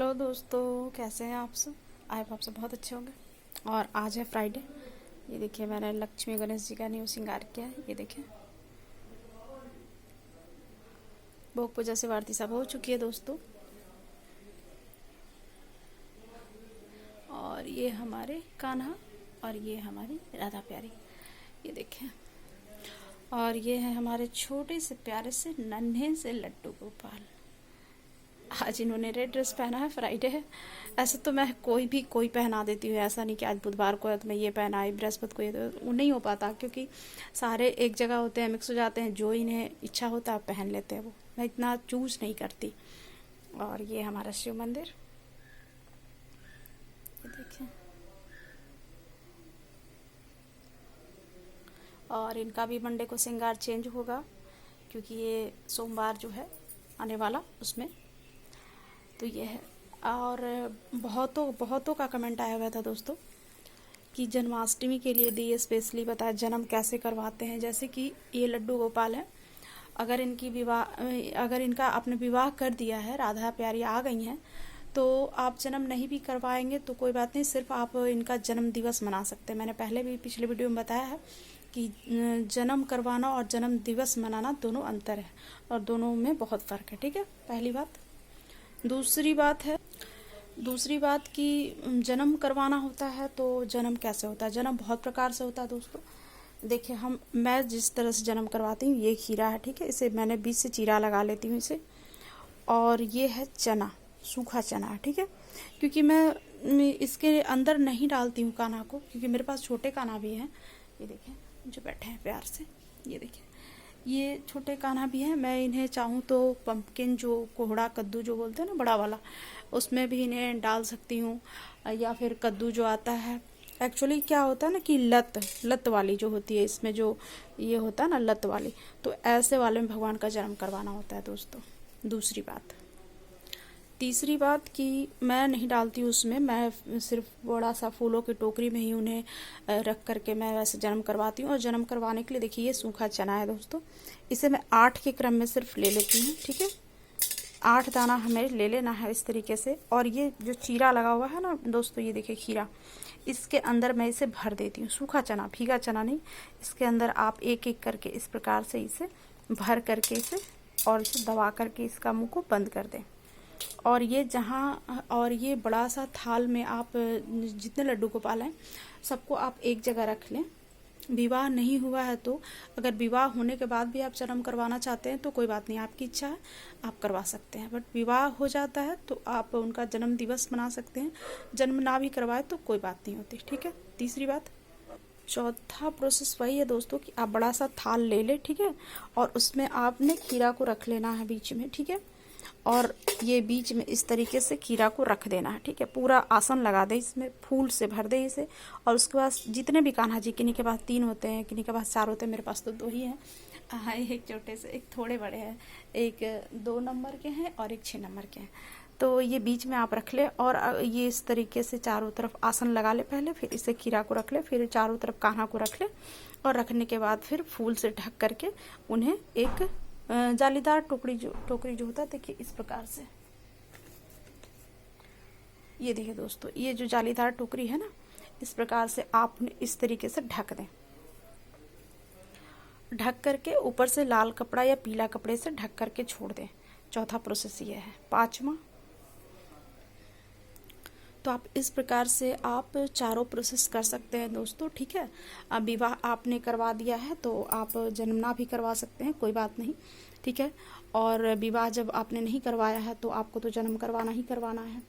Hello दोस्तों, कैसे हैं आप सब। आई होप आप सब बहुत अच्छे होंगे। और आज है फ्राइडे। ये देखिए, मैंने लक्ष्मी गणेश जी का न्यू श्रृंगार किया है। ये देखिए, भोग पूजा से आरती सब हो चुकी है दोस्तों। और ये हमारे कान्हा और ये हमारी राधा प्यारी। ये देखें, और ये है हमारे छोटे से प्यारे से नन्हे से लड्डू गोपाल। आज इन्होंने रेड ड्रेस पहना है, फ्राइडे है। ऐसे तो मैं कोई पहना देती हूँ, ऐसा नहीं कि आज बुधवार को है तो मैं ये पहना आई, बृहस्पति को ये, तो वो नहीं हो पाता क्योंकि सारे एक जगह होते हैं, मिक्स हो जाते हैं। जो इन्हें इच्छा होता है पहन लेते हैं, वो मैं इतना चूज नहीं करती। और ये हमारा शिव मंदिर, ये देखिए। और इनका भी मंडे को श्रृंगार चेंज होगा क्योंकि ये सोमवार जो है आने वाला उसमें। तो ये है। और बहुतों का कमेंट आया हुआ था दोस्तों कि जन्माष्टमी के लिए दिए स्पेशली बताया जन्म कैसे करवाते हैं। जैसे कि ये लड्डू गोपाल है, अगर इनका आपने विवाह कर दिया है, राधा प्यारी आ गई हैं, तो आप जन्म नहीं भी करवाएंगे तो कोई बात नहीं, सिर्फ आप इनका जन्म दिवस मना सकते हैं। मैंने पहले भी पिछले वीडियो में बताया है कि जन्म करवाना और जन्म दिवस मनाना दोनों अंतर है और दोनों में बहुत फ़र्क है। ठीक है, पहली बात। दूसरी बात कि जन्म करवाना होता है तो जन्म कैसे होता है। जन्म बहुत प्रकार से होता है दोस्तों। देखिए, मैं जिस तरह से जन्म करवाती हूँ, ये खीरा है, ठीक है, इसे मैंने बीच से चीरा लगा लेती हूँ इसे। और ये है चना, सूखा चना है, ठीक है, क्योंकि मैं इसके अंदर नहीं डालती हूँ कान्हा को, क्योंकि मेरे पास छोटे कान्हा भी हैं। ये देखें जो बैठे हैं प्यार से, ये देखिए, ये छोटे कान्हा भी हैं। मैं इन्हें चाहूँ तो पंपकिन, जो कोहड़ा कद्दू जो बोलते हैं ना, बड़ा वाला, उसमें भी इन्हें डाल सकती हूँ, या फिर कद्दू जो आता है। एक्चुअली क्या होता है ना कि लत वाली जो होती है, इसमें जो ये होता है ना लत वाली, तो ऐसे वाले में भगवान का जन्म करवाना होता है दोस्तों। तीसरी बात कि मैं नहीं डालती उसमें, मैं सिर्फ बड़ा सा फूलों की टोकरी में ही उन्हें रख करके मैं वैसे जन्म करवाती हूँ। और जन्म करवाने के लिए देखिए, ये सूखा चना है दोस्तों, इसे मैं 8 के क्रम में सिर्फ ले लेती हूँ, ठीक है। 8 दाना हमें ले लेना है इस तरीके से। और ये जो चीरा लगा हुआ है ना दोस्तों, ये देखिए खीरा, इसके अंदर मैं इसे भर देती हूँ। सूखा चना, भीगा चना नहीं, इसके अंदर आप एक एक करके इस प्रकार से इसे भर करके इसे, और इसे दबा करके इसका मुंह को बंद कर दें। और ये बड़ा सा थाल में आप जितने लड्डू गोपाल हैं सबको आप एक जगह रख लें। विवाह नहीं हुआ है तो, अगर विवाह होने के बाद भी आप जन्म करवाना चाहते हैं तो कोई बात नहीं, आपकी इच्छा है, आप करवा सकते हैं। बट विवाह हो जाता है तो आप उनका जन्म दिवस मना सकते हैं। जन्म ना भी करवाए तो कोई बात नहीं होती, ठीक है। तीसरी बात। चौथा प्रोसेस वही है दोस्तों कि आप बड़ा सा थाल ले लें, ठीक है, और उसमें आपने खीरा को रख लेना है बीच में, ठीक है। और ये बीच में इस तरीके से खीरा को रख देना है, ठीक है। पूरा आसन लगा दे, इसमें फूल से भर दे इसे। और उसके बाद जितने भी कान्हा जी, किन्हीं के पास 3 होते हैं, किन्हीं के पास 4 होते हैं, मेरे पास तो 2 ही हैं। एक छोटे से, एक थोड़े बड़े हैं, एक 2 नंबर के हैं और एक 6 नंबर के हैं। तो ये बीच में आप रख ले और ये इस तरीके से चारों तरफ आसन लगा ले पहले, फिर इसे खीरा को रख ले, फिर चारों तरफ कान्हा को रख ले, और रखने के बाद फिर फूल से ढक करके उन्हें एक जालीदार टोकरी जो होता है, देखिए इस प्रकार से, ये देखिए दोस्तों, ये जो जालीदार टोकरी है ना, इस प्रकार से आपने इस तरीके से ढक दें। ढक करके ऊपर से लाल कपड़ा या पीला कपड़े से ढक करके छोड़ दें। चौथा प्रोसेस ये है। पांचवा, तो आप इस प्रकार से आप चारों प्रोसेस कर सकते हैं दोस्तों, ठीक है। अब विवाह आपने करवा दिया है तो आप जन्मना भी करवा सकते हैं, कोई बात नहीं, ठीक है। और विवाह जब आपने नहीं करवाया है तो आपको तो जन्म करवाना ही करवाना है,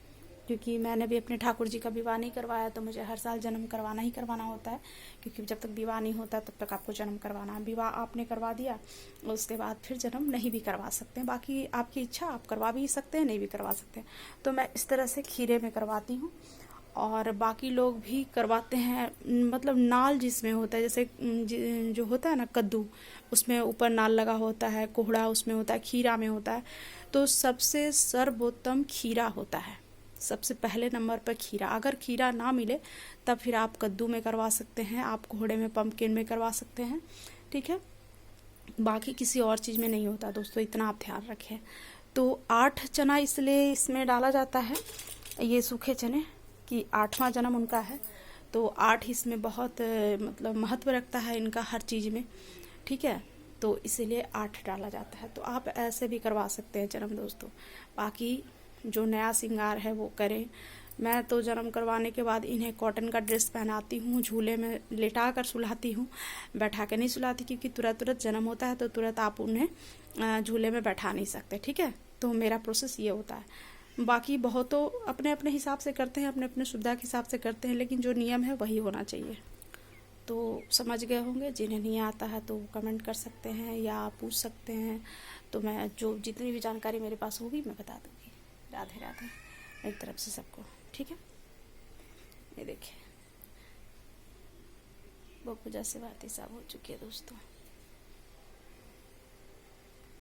क्योंकि मैंने भी अपने ठाकुर जी का विवाह नहीं करवाया तो मुझे हर साल जन्म करवाना ही करवाना होता है, क्योंकि जब तक विवाह नहीं होता तब तक आपको जन्म करवाना है। विवाह आपने करवा दिया, उसके बाद फिर जन्म नहीं भी करवा सकते हैं, बाकी आपकी इच्छा, आप करवा भी सकते हैं, नहीं भी करवा सकते हैं। तो मैं इस तरह से खीरे में करवाती हूँ। और बाकी लोग भी करवाते हैं, मतलब नाल जिसमें होता है, जैसे जो होता है ना कद्दू, उसमें ऊपर नाल लगा होता है, कोहड़ा उसमें होता है, खीरा में होता है। तो सबसे सर्वोत्तम खीरा होता है, सबसे पहले नंबर पर खीरा। अगर खीरा ना मिले तब फिर आप कद्दू में करवा सकते हैं, आप कोहड़े में, पंपकिन में करवा सकते हैं, ठीक है। बाकी किसी और चीज़ में नहीं होता दोस्तों, इतना आप ध्यान रखें। तो 8 चना इसलिए इसमें डाला जाता है, ये सूखे चने, कि 8वां जन्म उनका है, तो 8 इसमें बहुत मतलब महत्व रखता है इनका हर चीज़ में, ठीक है। तो इसीलिए 8 डाला जाता है। तो आप ऐसे भी करवा सकते हैं जन्म दोस्तों। बाकी जो नया श्रृंगार है वो करें। मैं तो जन्म करवाने के बाद इन्हें कॉटन का ड्रेस पहनाती हूँ, झूले में लेटा कर सुलाती हूँ, बैठा के नहीं सुलाती, क्योंकि तुरंत जन्म होता है तो तुरंत आप उन्हें झूले में बैठा नहीं सकते, ठीक है। तो मेरा प्रोसेस ये होता है। बाकी बहुत तो अपने अपने हिसाब से करते हैं, अपने अपने सुविधा के हिसाब से करते हैं, लेकिन जो नियम है वही होना चाहिए। तो समझ गए होंगे। जिन्हें नहीं आता है तो कमेंट कर सकते हैं या पूछ सकते हैं, तो मैं जो जितनी भी जानकारी मेरे पास होगी मैं बता दूँगी। राधे राधे मेरी तरफ से सबको, ठीक है। ये देखिए वो पूजा से बातें सब हो चुकी है दोस्तों।